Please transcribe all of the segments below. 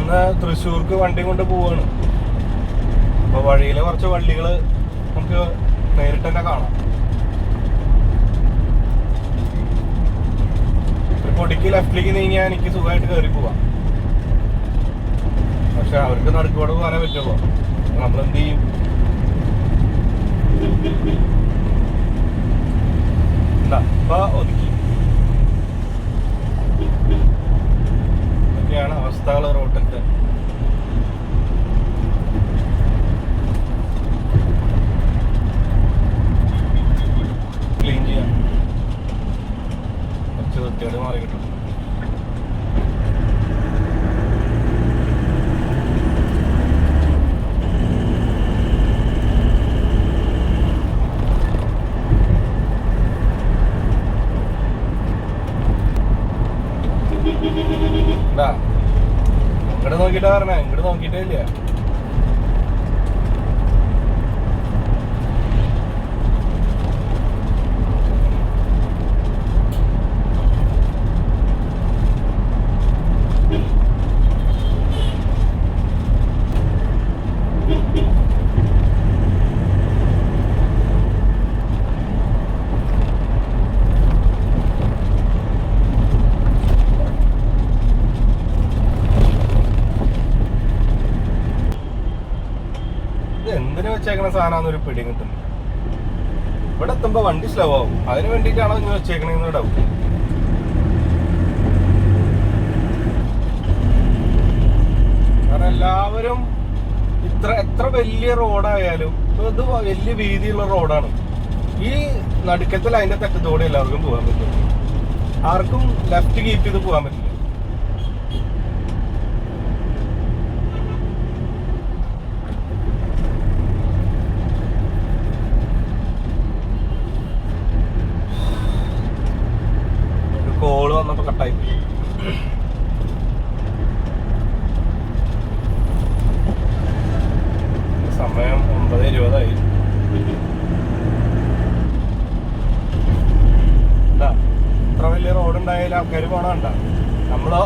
ഇവിടുന്ന് തൃശ്ശൂർക്ക് വണ്ടി കൊണ്ട് പോവാണ്. അപ്പോൾ വഴിയിലെ കുറച്ച് വള്ളികൾ നമുക്ക് നേരിട്ട് തന്നെ കാണാം. പൊടിക്ക് ലെഫ്റ്റിലേക്ക് നീങ്ങിയാൽ എനിക്ക് സുഖമായിട്ട് കയറി പോവാം. പക്ഷെ അവർക്ക് നടുക്കോടെ പോകാനേ പറ്റുള്ളൂ. നമ്മളെന്ത് ചെയ്യും? ഇപ്പൊ ഒതുക്കി. ഇതൊക്കെയാണ് അവസ്ഥകൾ റോട്ടിലത്തെ. ക്ലീൻ ചെയ്യാം, കുറച്ച് വൃത്തിയോട് മാറി കിട്ടും. ഇങ്ങോട്ട് നോക്കിട്ടാ പറഞ്ഞ, ഇങ്ങോട്ട് നോക്കിട്ടേ ഇല്ല. എന്തിനു വെച്ചേക്കണ സാധനമാണെന്നൊരു പിടി കിട്ടുന്നു. ഇവിടെ എത്തുമ്പോ വണ്ടി സ്ലോ ആവും. അതിന് വേണ്ടിയിട്ടാണോ ഇങ്ങനെ വെച്ചേക്കണെന്ന് ഡൗട്ട്. കാരണം എല്ലാവരും എത്ര വലിയ റോഡായാലും ഇത് വലിയ വീതിയുള്ള റോഡാണ്. ഈ നടുക്കത്തിൽ അതിന്റെ തെറ്റത്തോടെ എല്ലാവർക്കും പോകാൻ പറ്റും. ആർക്കും ലെഫ്റ്റ് കീപ്പ് ചെയ്ത് പോകാൻ പറ്റില്ല. കോള് വന്നപ്പോ കട്ടായി. സമയം 9:20. ഇത്ര വലിയ റോഡ് ഉണ്ടായാലും ആൾക്കാർ പോകണണ്ട. നമ്മള്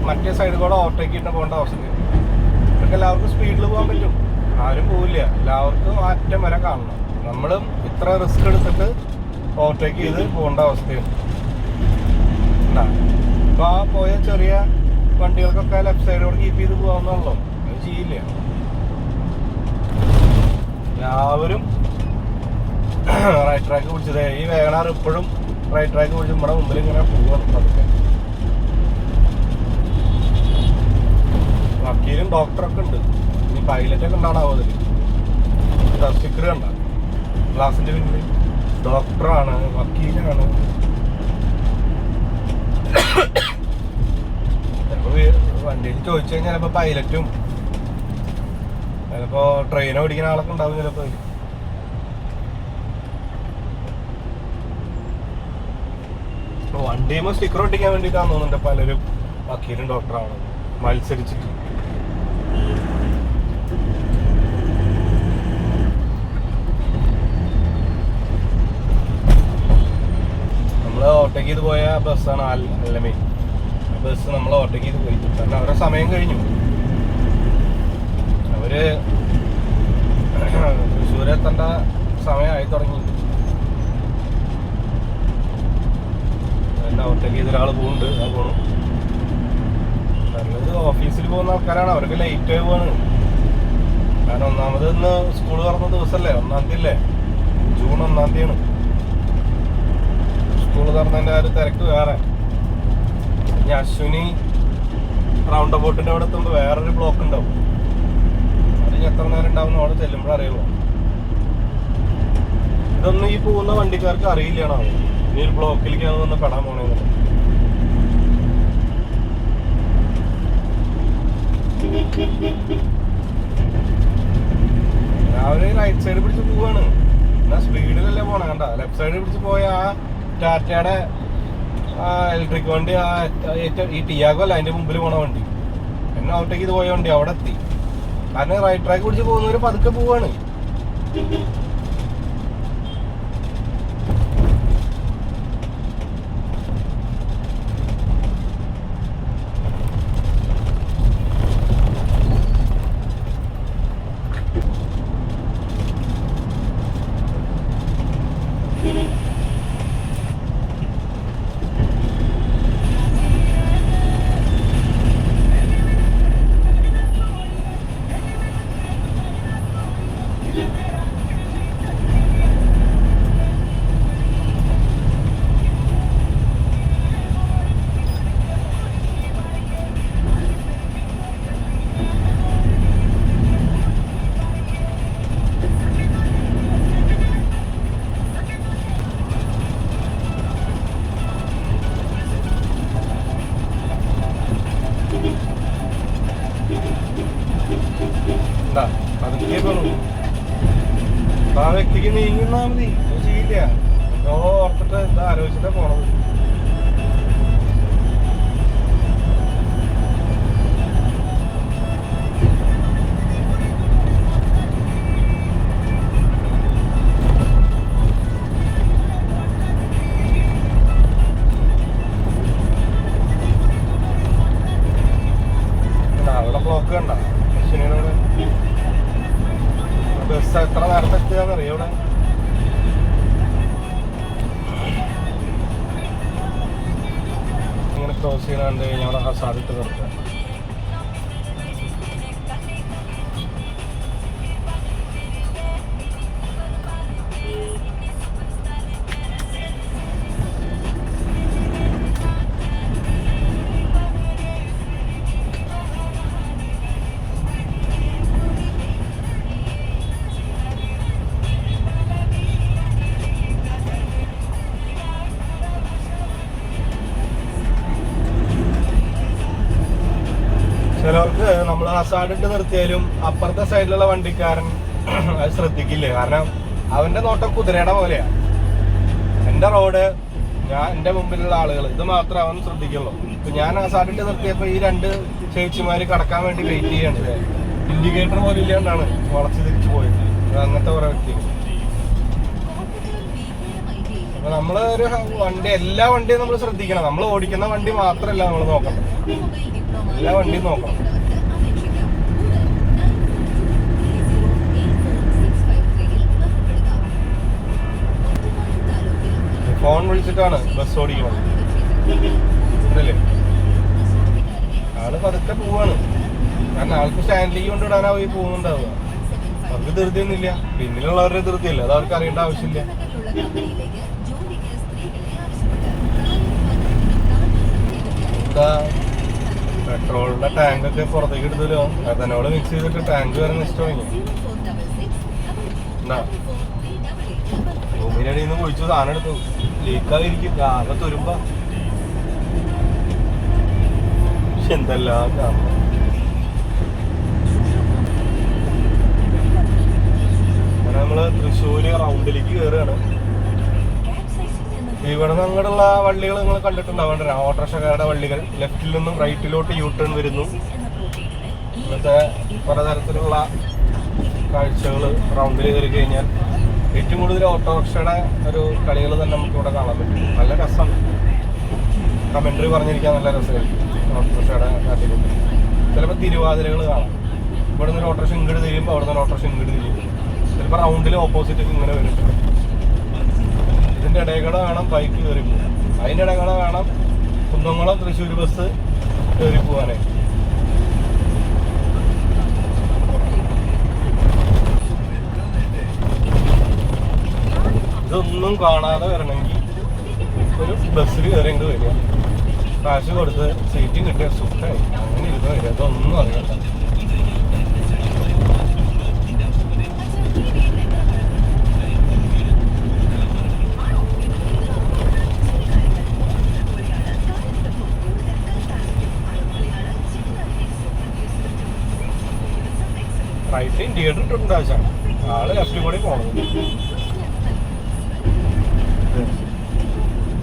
മറ്റേ സൈഡിൽ കൂടെ ഓവർടേക്ക് ഇട്ട് പോകേണ്ട അവസ്ഥ. ഇതൊക്കെ എല്ലാവർക്കും സ്പീഡിൽ പോകാൻ പറ്റും. ആരും പോവില്ല. എല്ലാവർക്കും അറ്റം വരെ കാണണം. നമ്മളും ഇത്ര റിസ്ക് എടുത്തിട്ട് ഓവർടേക്ക് ചെയ്ത് പോകേണ്ട അവസ്ഥയാണ്. ഇപ്പൊ ആ പോയ ചെറിയ വണ്ടികൾക്കൊക്കെ ലെഫ്റ്റ് സൈഡോട് കീപ്പ് ചെയ്ത് പോകാവുന്നല്ലോ. അത് ചെയ്യില്ല. എല്ലാവരും റൈറ്റ് ട്രാക്ക് പിടിച്ചത്. ഈ വേഗനാർ ഇപ്പോഴും റൈറ്റ് ട്രാക്ക് പിടിച്ച് നമ്മുടെ മുമ്പിൽ ഇങ്ങനെ പോവാണ്. അതൊക്കെ വക്കീലും ഡോക്ടറൊക്കെ ഉണ്ട്. ഇനി പൈലറ്റൊക്കെ ഉണ്ടാവോ അതിൽ? സ്റ്റിക്കർ കണ്ട ഗ്ലാസിന്റെ പിന്നിൽ ഡോക്ടറാണ്, വക്കീലാണ്. ചിലപ്പോ വണ്ടിയിൽ ചോദിച്ചു കഴിഞ്ഞാൽ ചിലപ്പോ പൈലറ്റും ചിലപ്പോ ട്രെയിൻ ഓടിക്കുന്ന ആളൊക്കെ ഉണ്ടാവും. ചിലപ്പോ വണ്ടിയുമ്പോ സ്റ്റിക്കർ ഒട്ടിക്കാൻ വേണ്ടിയിട്ടാന്ന് തോന്നുന്നുണ്ട് പലരും വക്കീലും ഡോക്ടറാണ് മത്സരിച്ചിട്ട്. നമ്മള് ഓവർടേക്ക് ചെയ്ത് പോയ ബസ്സാണ് അല്ലമേ. ബസ് നമ്മൾ ഓവർടേക്ക് ചെയ്ത് പോയി. കാരണം അവരുടെ സമയം കഴിഞ്ഞു. അവര് തൃശ്ശൂർ എത്തേണ്ട സമയമായി തുടങ്ങി. ഓവർടേക്ക് ചെയ്ത ഒരാൾ പോകുന്നുണ്ട്. അത് പോകണം. നല്ലത് ഓഫീസിൽ പോകുന്ന ആൾക്കാരാണ്. അവർക്ക് ലേറ്റ് ആയി പോവാണ്. കാരണം ഒന്നാമത് ഇന്ന് സ്കൂൾ തുറന്ന ദിവസമല്ലേ, 1-ാം തീയതി അല്ലേ, ജൂൺ 1-ാം തീയതിയാണ്. സ്കൂൾ തുറന്നതിൻ്റെ ആ ഒരു തിരക്ക് വേറെ. ഇനി അശ്വിനി റൗണ്ട് അബൌട്ടിൻ്റെ അവിടെ എത്തുമ്പോൾ വേറൊരു ബ്ലോക്ക് ഉണ്ടാവും. അതിന് എത്ര നേരം ഉണ്ടാവും അവിടെ ചെല്ലുമ്പോൾ അറിയുമോ. ഇതൊന്നും ഈ പോകുന്ന വണ്ടിക്കാർക്ക് അറിയില്ലണോ ഇനി ഒരു ബ്ലോക്കിലേക്കാണ് ഒന്ന് പെടാൻ പോണേന്ന്. അവര് റൈറ്റ് സൈഡ് പിടിച്ച് പോവാണ്. എന്നാ സ്പീഡിലല്ലേ പോണേ. കണ്ട ലെഫ്റ്റ് സൈഡ് പിടിച്ച് പോയ ആ ടാറ്റയുടെ ഇലക്ട്രിക് വണ്ടി, ഈ ടിയാഗോ അല്ല അതിന്റെ മുമ്പിൽ പോണ വണ്ടി, എന്നെ ഓവർടേക്ക് ചെയ്ത് പോയ വണ്ടി അവിടെ എത്തി. കാരണം റൈറ്റ് ട്രാക്ക് പിടിച്ച് പോകുന്നവര് പതുക്കെ പോവാണ്. ആ വ്യക്തിക്ക് നീങ്ങുന്നാ മതി, ചെയ്യില്ല. ഓർത്തിട്ട് എന്താ ആലോചിച്ചിട്ടാ പോണത്. അവിടെ ബ്ലോക്ക് കണ്ട ശനിയുടെ ബസ് എത്ര നേരത്തെ എത്തിയാന്നറിയോ ഇവിടെ? ഇങ്ങനെ ക്രോസ് ചെയ്യാണ്ട് കഴിഞ്ഞാൽ അവിടെ ഹസാദിട്ട് നിർത്തുക. ചിലവർക്ക് നമ്മൾ ഹസാഡിട്ട് നിർത്തിയാലും അപ്പുറത്തെ സൈഡിലുള്ള വണ്ടിക്കാരൻ അത് ശ്രദ്ധിക്കില്ല. കാരണം അവന്റെ നോട്ടം കുതിരയുടെ പോലെയാണ്. എൻ്റെ റോഡ്, എൻ്റെ മുമ്പിലുള്ള ആളുകൾ, ഇത് മാത്രമേ അവൻ ശ്രദ്ധിക്കുള്ളൂ. ഇപ്പൊ ഞാൻ ഹസാഡിട്ട് നിർത്തിയപ്പോൾ ഈ രണ്ട് ചേച്ചിമാര് കടക്കാൻ വേണ്ടി വെയിറ്റ് ചെയ്യാണ്. ഇൻഡിക്കേറ്റർ പോലും ഇല്ലാണ്ടാണ് വളച്ച് തിരിച്ചു പോയത്. അങ്ങനത്തെ കുറെ വ്യക്തി. അപ്പൊ നമ്മള് ഒരു വണ്ടി, എല്ലാ വണ്ടിയും നമ്മൾ ശ്രദ്ധിക്കണം. നമ്മൾ ഓടിക്കുന്ന വണ്ടി മാത്രമല്ല നമ്മൾ നോക്കണം, എല്ലാ വണ്ടിയും നോക്കണം. ഫോൺ വിളിച്ചിട്ടാണ് ബസ് ഓടിക്കുന്നത് അതല്ലേ? ആള് പതുക്കെ പോവാണ്. കാരണം ആൾക്ക് സ്റ്റാൻഡിലേക്ക് കൊണ്ടുവിടാനാ പോയി പോകുന്നുണ്ടാവുക. അവർക്ക് ധൃതിയൊന്നുമില്ല, പിന്നിലുള്ളവരുടെ ധൃതിയല്ല, അത് അവർക്ക് അറിയേണ്ട ആവശ്യമില്ല. എന്താ പെട്രോളിന്റെ ടാങ്കൊക്കെ പുറത്തേക്ക് എടുത്തല്ലോ. എഥനോള് മിക്സ് ചെയ്തിട്ട് ടാങ്ക് വരെ നശിച്ചു തുടങ്ങി. എന്താ ഭൂമിയുടെ അടിയിൽ നിന്ന് കുഴിച്ചു സാധനം എടുത്തു, ലീക്കാതിരിക്കും ആകെ തുരുമ്പോ. എന്തെല്ലാം കാണും. അങ്ങനെ നമ്മള് തൃശ്ശൂര് റൗണ്ടിലേക്ക് കയറുകയാണ്. ഇവിടെ നിന്ന് അങ്ങോട്ടുള്ള വള്ളികൾ നിങ്ങൾ കണ്ടിട്ടുണ്ടാവേണ്ട, ഓട്ടോറിക്ഷക്കാരുടെ വള്ളികൾ. ലെഫ്റ്റിൽ നിന്നും റൈറ്റിലോട്ട് യൂ ടേൺ വരുന്നു. ഇന്നത്തെ പലതരത്തിലുള്ള കാഴ്ചകൾ റൗണ്ടിൽ കയറി കഴിഞ്ഞാൽ ഏറ്റവും കൂടുതൽ ഓട്ടോറിക്ഷയുടെ ഒരു കളികൾ തന്നെ നമുക്ക് ഇവിടെ കാണാൻ പറ്റും. നല്ല രസമാണ്. കമൻട്രി പറഞ്ഞിരിക്കാൻ നല്ല രസമായിരിക്കും ഓട്ടോറിക്ഷയുടെ കാട്ടിലൂടെ. ചിലപ്പോൾ തിരുവാതിരകൾ കാണാം. ഇവിടെ നിന്ന് ഓട്ടോറിക്ഷ ഇങ്ങോട്ട് തിരിയുമ്പോൾ അവിടെ നിന്ന് ഓട്ടോറിക്ഷ ഇങ്ങോട്ട് തിരിയും. ചിലപ്പോൾ റൗണ്ടിൽ ഓപ്പോസിറ്റ് ഇങ്ങനെ വരും. ഇതിൻ്റെ ഇടയക്കട വേണം ബൈക്ക് കയറി പോകാൻ. അതിൻ്റെ ഇടയക്കട വേണം കുന്നംകുളം തൃശ്ശൂർ ബസ് കയറി പോകാനായി. ഇതൊന്നും കാണാതെ വരണമെങ്കിൽ ഒരു ബസ്സിൽ കയറി ഇങ്ങോട്ട് വരിക, കാശ് കൊടുത്ത് സീറ്റും കിട്ടിയ സുഖമായി അങ്ങനെ ഇരുന്ന് വരിക. അതൊന്നും അറിയണ്ട. റൈറ്റ് ഇൻഡിക്കേറ്റർ ഇട്ടിട്ടുണ്ട് ആവശ്യമാണ്. ആള് ലെഫ്റ്റിൽ കൂടി പോകണം.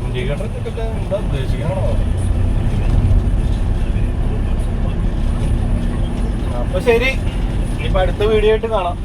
ഇൻഡിക്കേറ്റർ ഇട്ടിട്ട് എന്താ ഉദ്ദേശിക്കണോ? അപ്പൊ ശരി, ഇനിയിപ്പോ അടുത്ത വീഡിയോ ആയിട്ട് കാണാം.